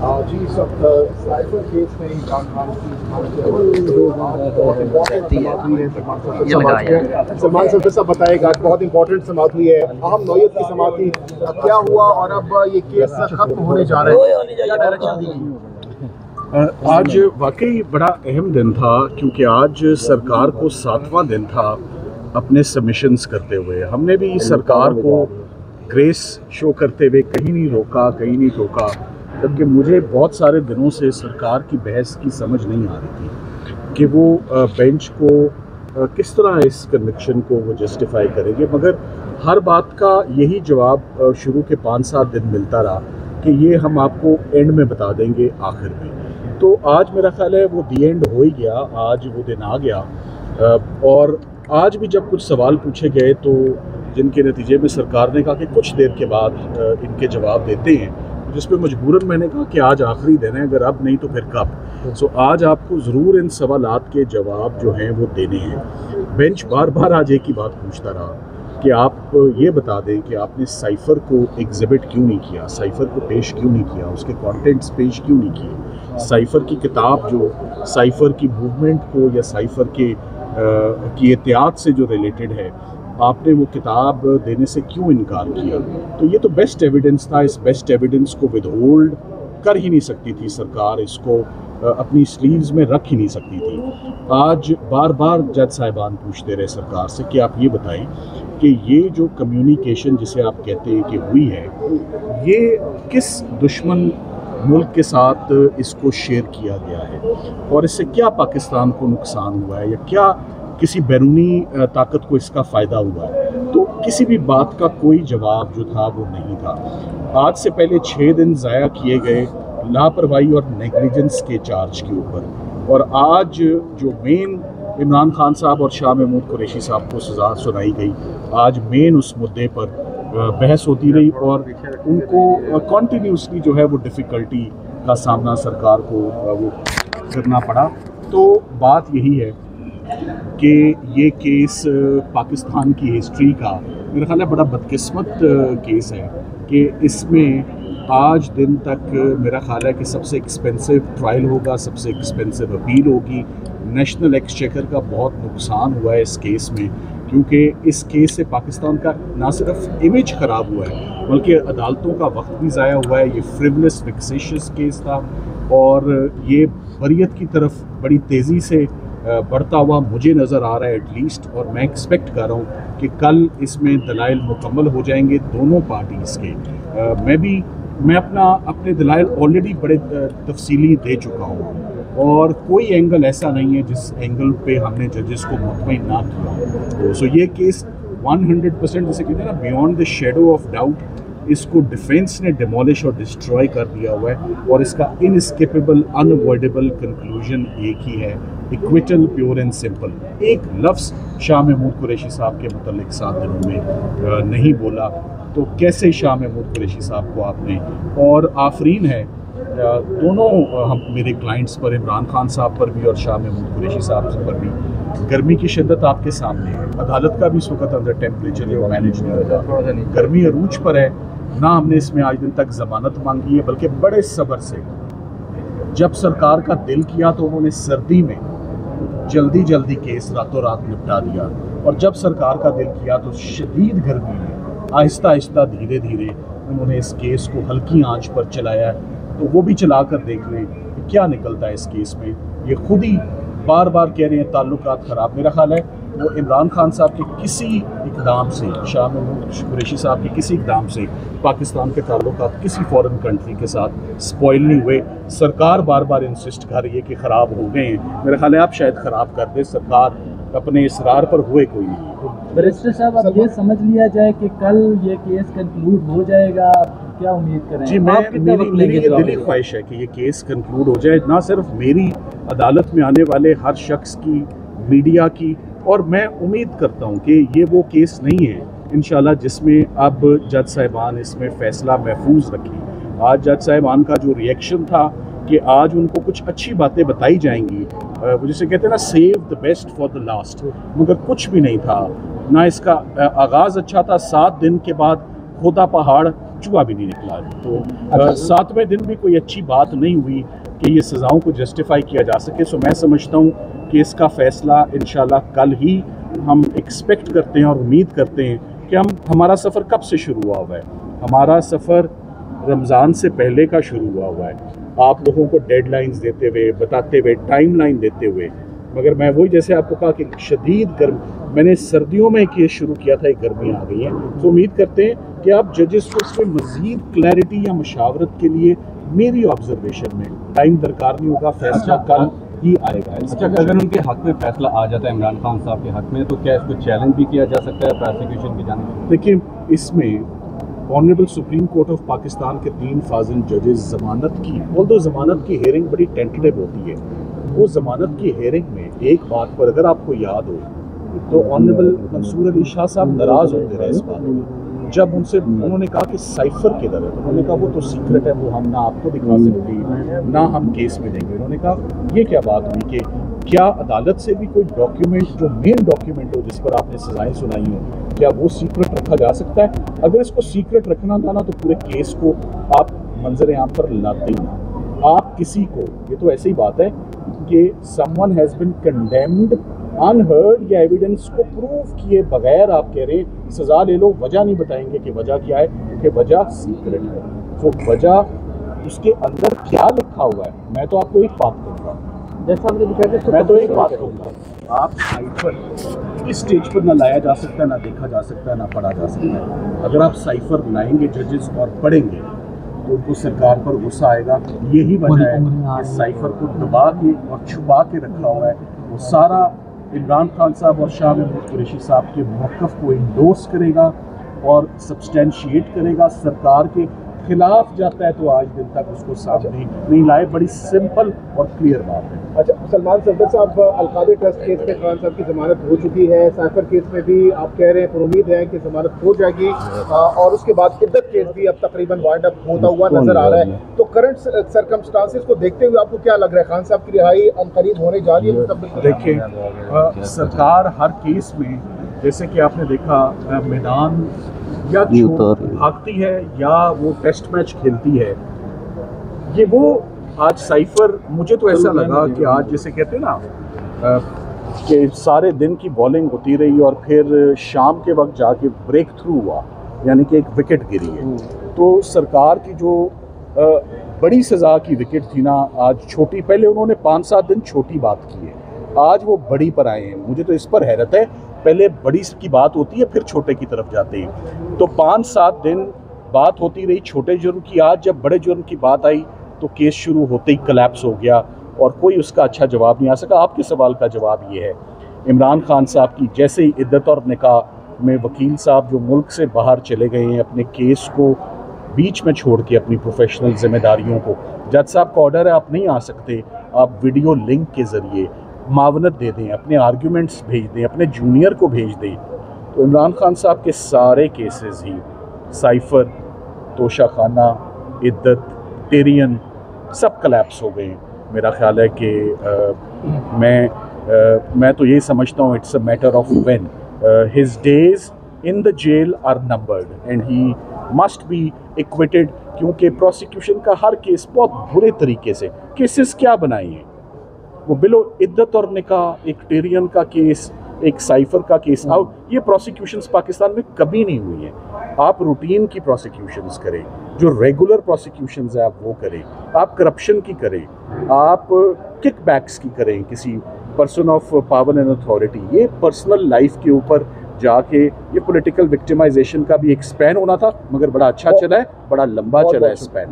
जी सब cipher case में इमरान खान की सलमान सर फिर सब बताएगा। बहुत इंपॉर्टेंट समात हुई है, अहम नौयत की समात थी। क्या हुआ और अब ये केस खत्म होने जा रहा है, क्या डायरेक्शन दी गई? आज वाकई बड़ा अहम दिन था क्योंकि आज सरकार को 7वां दिन था अपने सबमिशंस करते हुए। हमने भी सरकार को ग्रेस शो करते हुए कहीं नहीं रोका, कहीं नहीं टोका, क्योंकि मुझे बहुत सारे दिनों से सरकार की बहस की समझ नहीं आ रही थी कि वो बेंच को किस तरह इस कन्विक्शन को वो जस्टिफाई करेंगे। मगर हर बात का यही जवाब शुरू के 5-7 दिन मिलता रहा कि ये हम आपको एंड में बता देंगे आखिर में। तो आज मेरा ख्याल है वो दी एंड हो ही गया, आज वो दिन आ गया। और आज भी जब कुछ सवाल पूछे गए तो जिनके नतीजे में सरकार ने कहा कि कुछ देर के बाद इनके जवाब देते हैं, जिस पे मजबूरन मैंने कहा कि आज आखिरी दिन है, अगर अब नहीं तो फिर कब। सो आज आपको ज़रूर इन सवालात के जवाब जो हैं वो देने हैं। बेंच बार बार आज एक ही बात पूछता रहा कि आप ये बता दें कि आपने साइफ़र को एग्जिबिट क्यों नहीं किया, साइफ़र को पेश क्यों नहीं किया, उसके कंटेंट्स पेश क्यों नहीं किए, साइफ़र की किताब जो साइफ़र की मूवमेंट को या साइफ़र के की एहतियात से जो रिलेटेड है, आपने वो किताब देने से क्यों इनकार किया। तो ये तो बेस्ट एविडेंस था, इस बेस्ट एविडेंस को विदहोल्ड कर ही नहीं सकती थी सरकार, इसको अपनी स्लीव्स में रख ही नहीं सकती थी। आज बार बार जज साहिबान पूछते रहे सरकार से कि आप ये बताएं कि ये जो कम्युनिकेशन जिसे आप कहते हैं कि हुई है, ये किस दुश्मन मुल्क के साथ इसको शेयर किया गया है और इससे क्या पाकिस्तान को नुकसान हुआ है या क्या किसी बैरूनी ताकत को इसका फ़ायदा हुआ है। तो किसी भी बात का कोई जवाब जो था वो नहीं था। आज से पहले 6 दिन ज़ाया किए गए लापरवाही और नेग्लिजेंस के चार्ज के ऊपर, और आज जो मेन इमरान खान साहब और शाह महमूद कुरैशी साहब को सज़ा सुनाई गई, आज मेन उस मुद्दे पर बहस होती रही और उनको कॉन्टीन्यूसली जो है वो डिफ़िकल्टी का सामना सरकार को वो करना पड़ा। तो बात यही है कि ये केस पाकिस्तान की हिस्ट्री का मेरा ख्याल है बड़ा बदकिस्मत केस है कि इसमें आज दिन तक मेरा ख्याल है कि सबसे एक्सपेंसिव ट्रायल होगा, सबसे एक्सपेंसिव अपील होगी। नेशनल एक्सचेकर का बहुत नुकसान हुआ है इस केस में, क्योंकि इस केस से पाकिस्तान का ना सिर्फ इमेज ख़राब हुआ है बल्कि अदालतों का वक्त भी ज़ाया हुआ है। ये फ्रिवलेस फिक्सेशियस केस था और ये बरियत की तरफ बड़ी तेज़ी से बढ़ता हुआ मुझे नज़र आ रहा है एटलीस्ट, और मैं एक्सपेक्ट कर रहा हूँ कि कल इसमें दलाइल मुकम्मल हो जाएंगे दोनों पार्टीज़ के। मैं अपने दलाइल ऑलरेडी बड़े तफसीली दे चुका हूँ और कोई एंगल ऐसा नहीं है जिस एंगल पे हमने जजेस को मुतमईन ना किया। सो ये केस 100% जैसे कहते हैं ना, beyond the shadow of doubt, इसको डिफेंस ने डिमोलिश और डिस्ट्रॉय कर दिया हुआ है और इसका इनएस्केपेबल अनअवॉइडेबल कंक्लूजन एक ही है, इक्विटल, प्योर एंड सिंपल। एक लफ्ज़ शाह महमूद कुरैशी साहब के मुतल्लिक 7 दिनों में नहीं बोला, तो कैसे शाह महमूद कुरैशी साहब को आपने, और आफरीन है दोनों हम मेरे क्लाइंट्स पर, इमरान खान साहब पर भी और शाह महमूद कुरैशी साहब पर भी, गर्मी की शिद्दत आपके सामने है, अदालत का भी इस वक्त अंदर टेम्परेचर वो मैनेज नहीं होगा, गर्मी अरूज पर है ना। हमने इसमें आज दिन तक ज़मानत मांगी है, बल्कि बड़े सब्र से। जब सरकार का दिल किया तो उन्होंने सर्दी में जल्दी जल्दी केस रातों रात निपटा दिया, और जब सरकार का दिल किया तो शदीद गर्मी में आहिस्ता आहिस्ता धीरे धीरे उन्होंने इस केस को हल्की आंच पर चलाया। तो वो भी चला कर देख लें कि क्या निकलता है इस केस में। ये खुद ही बार बार कह रहे हैं ताल्लुकात ख़राब। मेरा ख्याल है वो इमरान खान साहब के किसी इकदाम से, शाह महमूद कुरैशी साहब के किसी इकदाम से पाकिस्तान के ताल्लुकात किसी फॉरेन कंट्री के साथ स्पॉइल नहीं हुए। सरकार बार बार इंसिस्ट कर रही है कि ख़राब हो गए हैं। मेरा ख्याल है आप शायद ख़राब कर दें, सरकार अपने इसरार पर हुए कोई नहीं। बैरिस्टर साहब, अब ये समझ लिया जाए कि कल ये केस कंक्लूड हो जाएगा, क्या उम्मीद करें? जी, मेरी ये दिली ख्वाहिश है कि ये केस कंक्लूड हो जाए, ना सिर्फ मेरी, अदालत में आने वाले हर शख्स की, मीडिया की, और मैं उम्मीद करता हूँ कि ये वो केस नहीं है इंशाल्लाह जिसमें अब जज साहिबान इसमें फ़ैसला महफूज रखें। आज जज साहिबान का जो रिएक्शन था कि आज उनको कुछ अच्छी बातें बताई जाएंगी, वो जिसे कहते हैं ना, save the best for the last, मगर कुछ भी नहीं था। ना इसका आगाज़ अच्छा था, 7 दिन के बाद खोदा पहाड़ चूहा भी नहीं निकला। तो 7वें दिन भी कोई अच्छी बात नहीं हुई कि ये सज़ाओं को जस्टिफाई किया जा सके। सो मैं समझता हूँ कि इसका फ़ैसला इंशाल्लाह कल ही हम एक्सपेक्ट करते हैं और उम्मीद करते हैं कि हमारा सफ़र कब से शुरू हुआ है। हमारा सफ़र रमज़ान से पहले का शुरू हुआ है, आप लोगों को डेडलाइंस देते हुए, बताते हुए, टाइमलाइन देते हुए। मगर मैं वही जैसे आपको कहा कि शदीद गर्म, मैंने सर्दियों में केस शुरू किया था, एक गर्मी आ गई है। तो उम्मीद करते हैं कि आप जजेस को इसमें मज़ीद क्लैरिटी या मशावरत के लिए मेरी ऑब्जर्वेशन में टाइम दरकार नहीं होगा, फैसला कल ही आएगा। अच्छा, अगर उनके हक में फैसला आ जाता है इमरान खान साहब के हक में, तो क्या इसको चैलेंज भी किया जा सकता है प्रोसिक्यूशन की जानिब? देखिए, इसमें honourable supreme court of Pakistan के 3 फाजिल जजेस ज़मानत की, ऑल्दो ज़मानत की हेयरिंग बड़ी टेंटेटिव होती है, वो ज़मानत की हेयरिंग में एक बात पर अगर आपको याद हो तो ऑनरेबल मंसूर अली शाह साहब नाराज़ होते रहे इस बात में, जब उन्होंने कहा कि साइफर किधर है, तो उन्होंने कहा वो तो सीक्रेट है, वो हम ना आपको दिखा सकते ना हम केस में देंगे। उन्होंने कहा ये क्या बात हुई कि क्या अदालत से भी कोई डॉक्यूमेंट, जो मेन डॉक्यूमेंट हो जिस पर आपने सजाएं सुनाई हो, क्या वो सीक्रेट रखा जा सकता है? अगर इसको सीक्रेट रखना था ना तो पूरे केस को आप मंजर आम पर लाते ही ना। आप किसी को, ये तो ऐसी बात है कि someone has been condemned unheard या एविडेंस को प्रूव किए बगैर आप कह रहे सज़ा ले लो, वजह नहीं बताएंगे कि वजह क्या है, क्योंकि वजह सीक्रेट है। तो वजह उसके अंदर क्या लिखा हुआ है, मैं तो आपको एक बात कहूँगा, मैं तो एक बात कहूँगा, आप साइफर इस स्टेज पर ना लाया जा सकता है, ना देखा जा सकता है, ना पढ़ा जा सकता है। अगर आप साइफर लाएंगे जजेस और पढ़ेंगे तो उनको सरकार पर गुस्सा आएगा। यही वजह है कि साइफर को दबा के और छुपा के रखा हुआ है। वो सारा इमरान खान साहब और शाह महमूद कुरैशी साहब के मौक़िफ़ को इंडोर्स करेगा और सब्सटेंशिएट करेगा, सरकार के खिलाफ जाता है तो आज दिन तक उसको सामने नहीं लाए। बड़ी सिंपल और क्लियर बात है। अच्छा, सलमान सफदर साहब, अलकादरी ट्रस्ट केस में खान साहब की जमानत हो चुकी है, साइफर केस में भी आप कह रहे हैं पर उम्मीद है कि जमानत हो जाएगी, और उसके बाद इद्दत केस भी अब तकरीबन वाइंड अप होता हुआ नजर आ रहा है। तो करंट सर्कमस्टांसेस को देखते हुए आपको क्या लग रहा है, खान साहब की रिहाई अनकरीब होने जा रही है? देखिए, सरकार हर केस में, जैसे कि आपने देखा, मैदान या भागती है या वो टेस्ट मैच खेलती है, ये वो आज साइफर, मुझे तो ऐसा लगा कि आज जैसे कहते हैं ना कि सारे दिन की बॉलिंग होती रही और फिर शाम के वक्त जाके ब्रेक थ्रू हुआ, यानी कि एक विकेट गिरी है। तो सरकार की जो बड़ी सज़ा की विकेट थी ना, आज छोटी, पहले उन्होंने 5-7 दिन छोटी बात की है, आज वो बड़ी पर आए हैं। मुझे तो इस पर हैरत है, पहले बड़ी की बात होती है फिर छोटे की तरफ जाते हैं। तो 5-7 दिन बात होती रही छोटे जुर्म की, आज जब बड़े जुर्म की बात आई तो केस शुरू होते ही कोलैप्स हो गया और कोई उसका अच्छा जवाब नहीं आ सका। आपके सवाल का जवाब ये है, इमरान खान साहब की जैसे ही इद्दत और निकाह में वकील साहब जो मुल्क से बाहर चले गए हैं, अपने केस को बीच में छोड़ के अपनी प्रोफेशनल जिम्मेदारियों को, जज साहब का ऑर्डर है आप नहीं आ सकते, आप वीडियो लिंक के ज़रिए मावनत दे दें, अपने आर्ग्यूमेंट्स भेज दें, अपने जूनियर को भेज दें। तो इमरान खान साहब के सारे केसेस ही, साइफर, तोशाखाना, इद्दत, टेरियन, सब कोलैप्स हो गए। मेरा ख्याल है कि मैं तो यही समझता हूँ, it's a matter of when his days in the jail are numbered and he must be acquitted, क्योंकि प्रोसिक्यूशन का हर केस बहुत बुरे तरीके से, केसेस क्या बनाए हैं वो, बिलो इद्दत और निकाह, एक टेरियन का केस, एक साइफर का केस, ये प्रोसिक्यूशंस पाकिस्तान में कभी नहीं हुई है। आप रूटीन की प्रोसिक्यूशंस करें, जो रेगुलर प्रोसिक्यूशंस है आप वो करें, आप करप्शन की करें, आप किकबैक्स की करें, किसी person of power and authority, ये पर्सनल लाइफ के ऊपर जाके ये पॉलिटिकल विक्टिमाइजेशन का भी एक स्पैन होना था, मगर बड़ा अच्छा चला है, बड़ा लंबा चला है स्पैन।